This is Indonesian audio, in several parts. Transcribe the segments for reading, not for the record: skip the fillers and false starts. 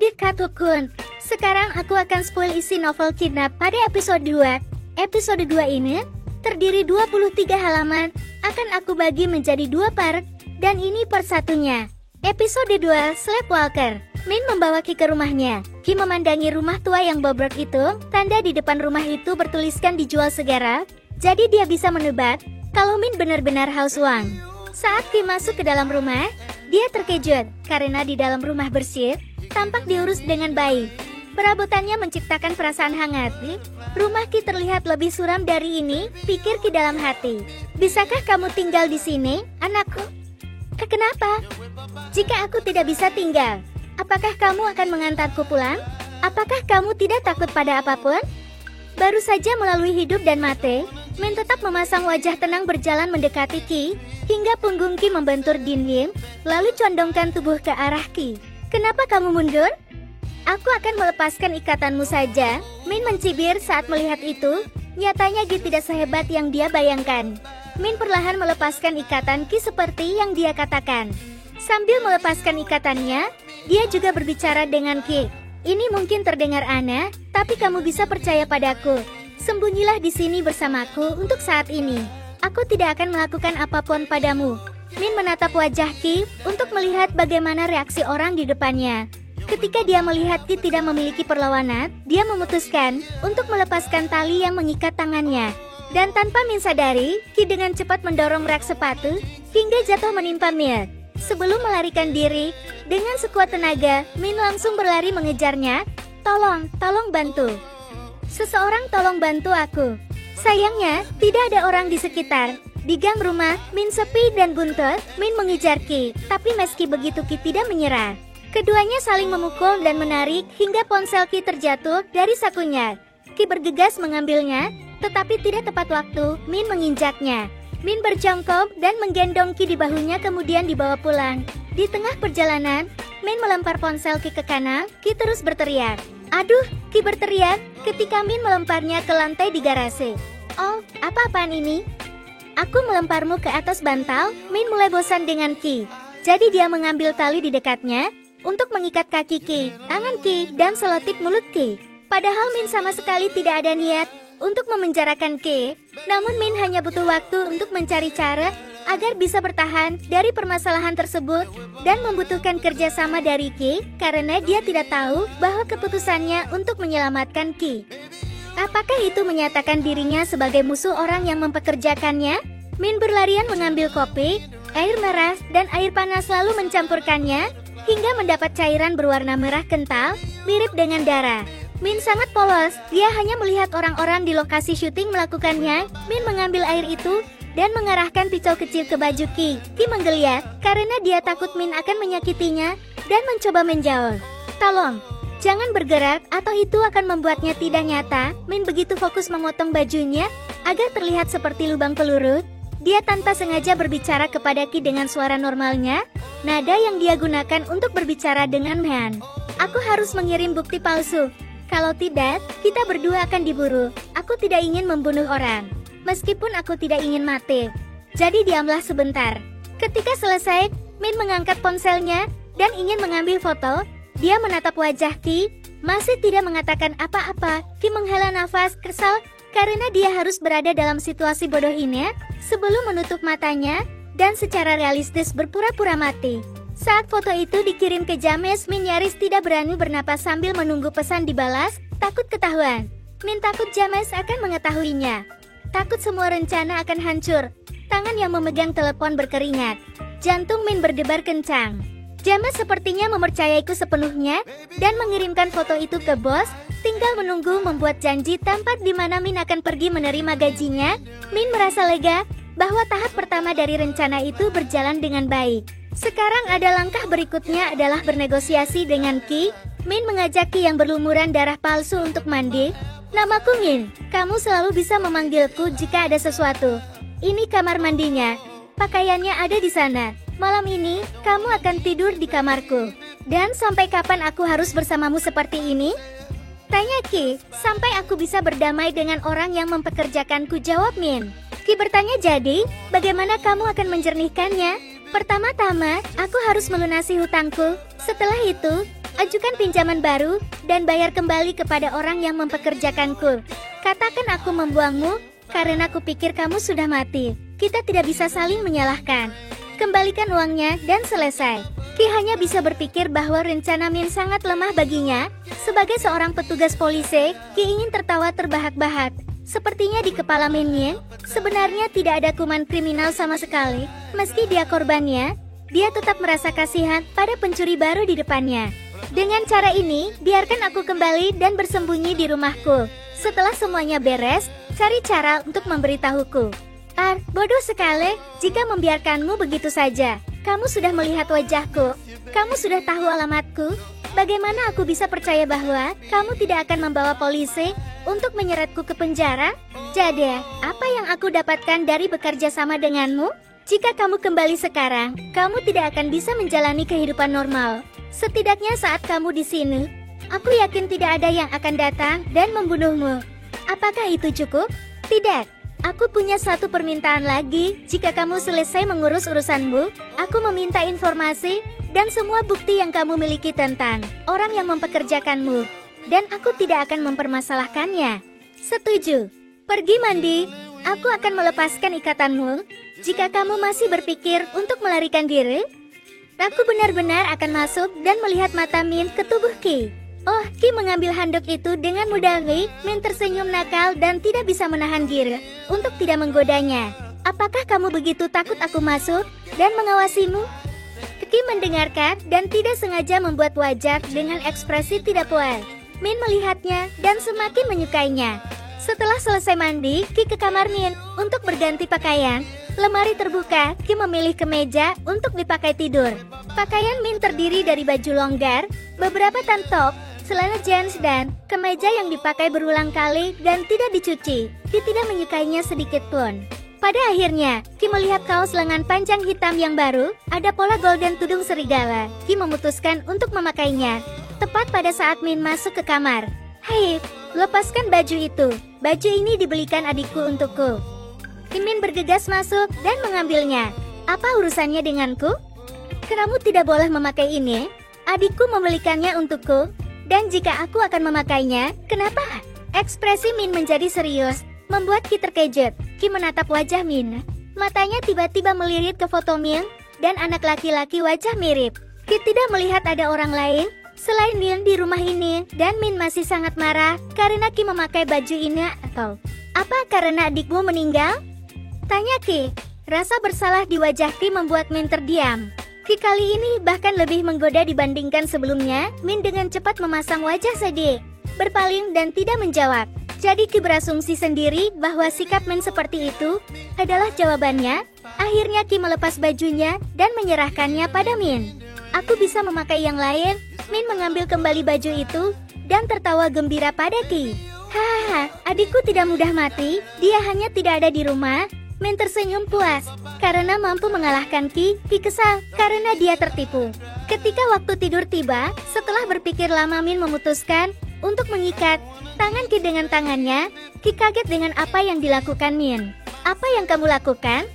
Adik Kato-kun, sekarang aku akan spoil isi novel Kidnap pada episode 2. Episode 2 ini terdiri 23 halaman, akan aku bagi menjadi 2 part, dan ini part satunya. Episode 2, Sleepwalker. Min membawa Ki ke rumahnya. Ki memandangi rumah tua yang bobrok itu, tanda di depan rumah itu bertuliskan dijual segera, jadi dia bisa menebak kalau Min benar-benar haus uang. Saat Ki masuk ke dalam rumah, dia terkejut karena di dalam rumah bersih, tampak diurus dengan baik. Perabotannya menciptakan perasaan hangat. Rumah Ki terlihat lebih suram dari ini, pikir Ki dalam hati. Bisakah kamu tinggal di sini, anakku? Kenapa? Jika aku tidak bisa tinggal, apakah kamu akan mengantarku pulang? Apakah kamu tidak takut pada apapun? Baru saja melalui hidup dan mati, Min tetap memasang wajah tenang berjalan mendekati Ki, hingga punggung Ki membentur dinding, lalu condongkan tubuh ke arah Ki. Kenapa kamu mundur? Aku akan melepaskan ikatanmu saja. Min mencibir saat melihat itu, nyatanya Ki tidak sehebat yang dia bayangkan. Min perlahan melepaskan ikatan Ki seperti yang dia katakan. Sambil melepaskan ikatannya, dia juga berbicara dengan Ki. Ini mungkin terdengar aneh, tapi kamu bisa percaya padaku. Sembunyilah di sini bersamaku untuk saat ini. Aku tidak akan melakukan apapun padamu. Min menatap wajah Ki untuk melihat bagaimana reaksi orang di depannya. Ketika dia melihat Ki tidak memiliki perlawanan, dia memutuskan untuk melepaskan tali yang mengikat tangannya. Dan tanpa Min sadari, Ki dengan cepat mendorong rak sepatu hingga jatuh menimpa Min. Sebelum melarikan diri, dengan sekuat tenaga, Min langsung berlari mengejarnya. Tolong bantu. Seseorang tolong bantu aku. Sayangnya, tidak ada orang di sekitar. Di gang rumah, Min sepi dan buntut. Min mengejar Ki, tapi meski begitu Ki tidak menyerah. Keduanya saling memukul dan menarik hingga ponsel Ki terjatuh dari sakunya. Ki bergegas mengambilnya, tetapi tidak tepat waktu, Min menginjaknya. Min berjongkok dan menggendong Ki di bahunya kemudian dibawa pulang. Di tengah perjalanan, Min melempar ponsel Ki ke kanan, Ki terus berteriak. Aduh, Ki berteriak ketika Min melemparnya ke lantai di garasi. Oh, apa-apaan ini? Aku melemparmu ke atas bantal. Min mulai bosan dengan Ki. Jadi dia mengambil tali di dekatnya untuk mengikat kaki Ki, tangan Ki, dan selotip mulut Ki. Padahal Min sama sekali tidak ada niat untuk memenjarakan Ki. Namun Min hanya butuh waktu untuk mencari cara agar bisa bertahan dari permasalahan tersebut dan membutuhkan kerjasama dari Ki karena dia tidak tahu bahwa keputusannya untuk menyelamatkan Ki. Apakah itu menyatakan dirinya sebagai musuh orang yang mempekerjakannya? Min berlarian mengambil kopi, air merah, dan air panas lalu mencampurkannya hingga mendapat cairan berwarna merah kental, mirip dengan darah. Min sangat polos, dia hanya melihat orang-orang di lokasi syuting melakukannya. Min mengambil air itu dan mengarahkan pisau kecil ke baju Ki. Ki menggeliat karena dia takut Min akan menyakitinya dan mencoba menjauh. Tolong, jangan bergerak atau itu akan membuatnya tidak nyata. Min begitu fokus memotong bajunya agar terlihat seperti lubang peluru. Dia tanpa sengaja berbicara kepada Ki dengan suara normalnya, nada yang dia gunakan untuk berbicara dengan Man. Aku harus mengirim bukti palsu. Kalau tidak, kita berdua akan diburu. Aku tidak ingin membunuh orang, meskipun aku tidak ingin mati. Jadi diamlah sebentar. Ketika selesai, Min mengangkat ponselnya dan ingin mengambil foto. Dia menatap wajah Ki, masih tidak mengatakan apa-apa. Ki menghela nafas kesal karena dia harus berada dalam situasi bodoh ini sebelum menutup matanya dan secara realistis berpura-pura mati. Saat foto itu dikirim ke James, Min nyaris tidak berani bernapas sambil menunggu pesan dibalas, takut ketahuan. Min takut James akan mengetahuinya. Takut semua rencana akan hancur. Tangan yang memegang telepon berkeringat. Jantung Min berdebar kencang. James sepertinya mempercayaiku sepenuhnya dan mengirimkan foto itu ke bos. Tinggal menunggu membuat janji tempat di mana Min akan pergi menerima gajinya. Min merasa lega bahwa tahap pertama dari rencana itu berjalan dengan baik. Sekarang ada langkah berikutnya adalah bernegosiasi dengan Ki. Min mengajak Ki yang berlumuran darah palsu untuk mandi. Namaku Min, kamu selalu bisa memanggilku jika ada sesuatu. Ini kamar mandinya. Pakaiannya ada di sana. Malam ini, kamu akan tidur di kamarku. Dan sampai kapan aku harus bersamamu seperti ini? Tanya Ki, sampai aku bisa berdamai dengan orang yang mempekerjakanku, jawab Min. Ki bertanya, jadi, bagaimana kamu akan menjernihkannya? Pertama-tama, aku harus melunasi hutangku. Setelah itu, Ajukan pinjaman baru, dan bayar kembali kepada orang yang mempekerjakanku. Katakan aku membuangmu, karena kupikir kamu sudah mati. Kita tidak bisa saling menyalahkan. Kembalikan uangnya dan selesai. Ki hanya bisa berpikir bahwa rencana Min sangat lemah baginya. Sebagai seorang petugas polisi, Ki ingin tertawa terbahak-bahak. Sepertinya di kepala Min sebenarnya tidak ada kuman kriminal sama sekali. Meski dia korbannya, dia tetap merasa kasihan pada pencuri baru di depannya. Dengan cara ini, biarkan aku kembali dan bersembunyi di rumahku. Setelah semuanya beres, cari cara untuk memberitahuku. Bodoh sekali jika membiarkanmu begitu saja. Kamu sudah melihat wajahku. Kamu sudah tahu alamatku. Bagaimana aku bisa percaya bahwa kamu tidak akan membawa polisi untuk menyeretku ke penjara? Jadi, apa yang aku dapatkan dari bekerja sama denganmu? Jika kamu kembali sekarang, kamu tidak akan bisa menjalani kehidupan normal. Setidaknya saat kamu di sini, aku yakin tidak ada yang akan datang dan membunuhmu. Apakah itu cukup? Tidak. Aku punya satu permintaan lagi. Jika kamu selesai mengurus urusanmu, aku meminta informasi dan semua bukti yang kamu miliki tentang orang yang mempekerjakanmu. Dan aku tidak akan mempermasalahkannya. Setuju. Pergi mandi. Aku akan melepaskan ikatanmu. Jika kamu masih berpikir untuk melarikan diri, aku benar-benar akan masuk dan melihat mata Min ke tubuh Ki. Oh, Ki mengambil handuk itu dengan mudah. Min tersenyum nakal dan tidak bisa menahan diri untuk tidak menggodanya. Apakah kamu begitu takut aku masuk dan mengawasimu? Ki mendengarkan dan tidak sengaja membuat wajah dengan ekspresi tidak puas. Min melihatnya dan semakin menyukainya. Setelah selesai mandi, Ki ke kamar Min untuk berganti pakaian. Lemari terbuka, Ki memilih kemeja untuk dipakai tidur. Pakaian Min terdiri dari baju longgar, beberapa tank top, celana jeans dan kemeja yang dipakai berulang kali dan tidak dicuci. Ki tidak menyukainya sedikit pun. Pada akhirnya, Ki melihat kaos lengan panjang hitam yang baru, ada pola golden tudung serigala. Ki memutuskan untuk memakainya. Tepat pada saat Min masuk ke kamar. Hei, lepaskan baju itu. Baju ini dibelikan adikku untukku. Min bergegas masuk dan mengambilnya. Apa urusannya denganku? Kamu tidak boleh memakai ini. Adikku membelikannya untukku. Dan jika aku akan memakainya, kenapa? Ekspresi Min menjadi serius, membuat Ki terkejut. Ki menatap wajah Min. Matanya tiba-tiba melirik ke foto Min dan anak laki-laki wajah mirip. Ki tidak melihat ada orang lain selain Min di rumah ini, dan Min masih sangat marah karena Ki memakai baju ini. Atau apa karena adikmu meninggal? Tanya Ki. Rasa bersalah di wajah Ki membuat Min terdiam. Ki kali ini bahkan lebih menggoda dibandingkan sebelumnya. Min dengan cepat memasang wajah sedih, berpaling dan tidak menjawab. Jadi Ki berasumsi sendiri bahwa sikap Min seperti itu adalah jawabannya. Akhirnya Ki melepas bajunya dan menyerahkannya pada Min. Aku bisa memakai yang lain. Min mengambil kembali baju itu dan tertawa gembira pada Ki. Hahaha, adikku tidak mudah mati. Dia hanya tidak ada di rumah. Min tersenyum puas karena mampu mengalahkan Ki. Ki kesal karena dia tertipu. Ketika waktu tidur tiba, setelah berpikir lama Min memutuskan untuk mengikat tangan Ki dengan tangannya. Ki kaget dengan apa yang dilakukan Min. Apa yang kamu lakukan?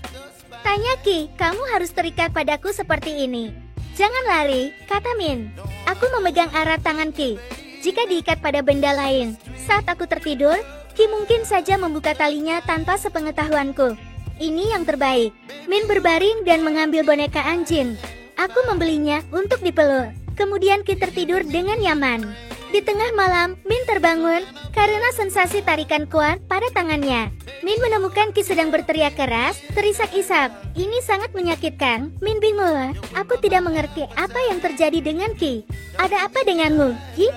Tanya Ki. Kamu harus terikat padaku seperti ini. Jangan lari, kata Min. Aku memegang erat tangan Ki. Jika diikat pada benda lain, saat aku tertidur, Ki mungkin saja membuka talinya tanpa sepengetahuanku. Ini yang terbaik. Min berbaring dan mengambil boneka anjing. Aku membelinya untuk dipeluk. Kemudian Ki tertidur dengan nyaman. Di tengah malam, Min terbangun karena sensasi tarikan kuat pada tangannya. Min menemukan Ki sedang berteriak keras, terisak-isak. Ini sangat menyakitkan. Min bingung. Aku tidak mengerti apa yang terjadi dengan Ki. Ada apa denganmu, Ki?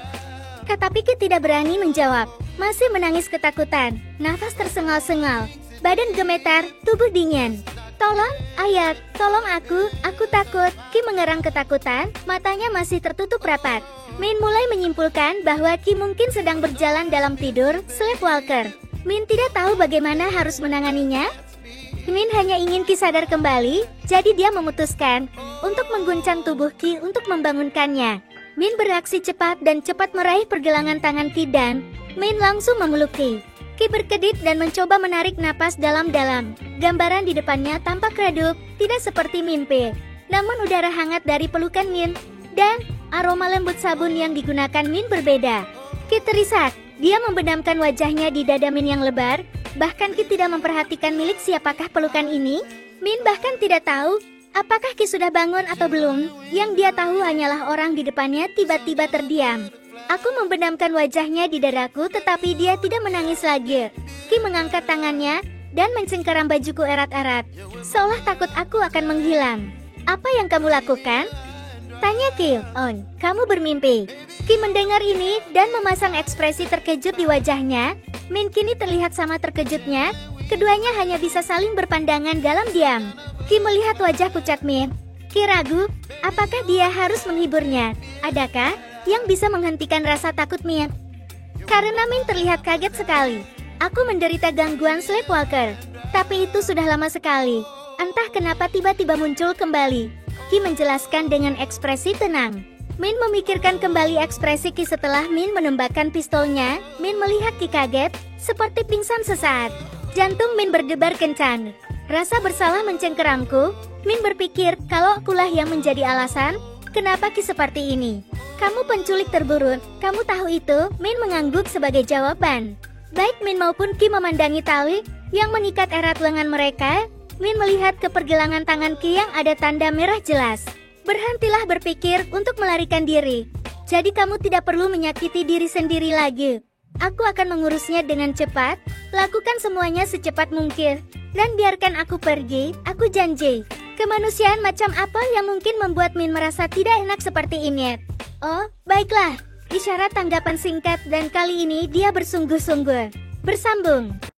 Tetapi Ki tidak berani menjawab. Masih menangis ketakutan. Nafas tersengal-sengal. Badan gemetar, tubuh dingin. Tolong, ayah, tolong aku takut. Ki mengerang ketakutan, matanya masih tertutup rapat. Min mulai menyimpulkan bahwa Ki mungkin sedang berjalan dalam tidur, sleepwalker. Min tidak tahu bagaimana harus menanganinya. Min hanya ingin Ki sadar kembali, jadi dia memutuskan untuk mengguncang tubuh Ki untuk membangunkannya. Min beraksi cepat dan cepat meraih pergelangan tangan Ki dan Min langsung memeluk Ki. Ki berkedip dan mencoba menarik napas dalam-dalam. Gambaran di depannya tampak redup, tidak seperti mimpi. Namun udara hangat dari pelukan Min dan Aroma lembut sabun yang digunakan Min berbeda. Ki terisak. Dia membenamkan wajahnya di dada Min yang lebar. Bahkan Ki tidak memperhatikan milik siapakah pelukan ini. Min bahkan tidak tahu apakah Ki sudah bangun atau belum. Yang dia tahu hanyalah orang di depannya tiba-tiba terdiam. Aku membenamkan wajahnya di dadaku tetapi dia tidak menangis lagi. Ki mengangkat tangannya dan mencengkeram bajuku erat-erat. Seolah takut aku akan menghilang. Apa yang kamu lakukan? Tanya Ki. On, kamu bermimpi. Ki mendengar ini dan memasang ekspresi terkejut di wajahnya. Min kini terlihat sama terkejutnya. Keduanya hanya bisa saling berpandangan dalam diam. Ki melihat wajah pucat Min. Ki ragu, apakah dia harus menghiburnya? Adakah yang bisa menghentikan rasa takut Min? Karena Min terlihat kaget sekali. Aku menderita gangguan sleepwalker. Tapi itu sudah lama sekali. Entah kenapa tiba-tiba muncul kembali. Ki menjelaskan dengan ekspresi tenang. Min memikirkan kembali ekspresi Ki setelah Min menembakkan pistolnya. Min melihat Ki kaget, seperti pingsan sesaat. Jantung Min berdebar kencang. Rasa bersalah mencengkeramku. Min berpikir kalau akulah yang menjadi alasan kenapa Ki seperti ini. Kamu penculik terburuk, kamu tahu itu? Min mengangguk sebagai jawaban. Baik Min maupun Ki memandangi tali yang mengikat erat lengan mereka. Min melihat ke pergelangan tangan Ki yang ada tanda merah jelas. Berhentilah berpikir untuk melarikan diri. Jadi kamu tidak perlu menyakiti diri sendiri lagi. Aku akan mengurusnya dengan cepat. Lakukan semuanya secepat mungkin. Dan biarkan aku pergi, aku janji. Kemanusiaan macam apa yang mungkin membuat Min merasa tidak enak seperti ini? Oh, baiklah. Isyarat tanggapan singkat dan kali ini dia bersungguh-sungguh. Bersambung.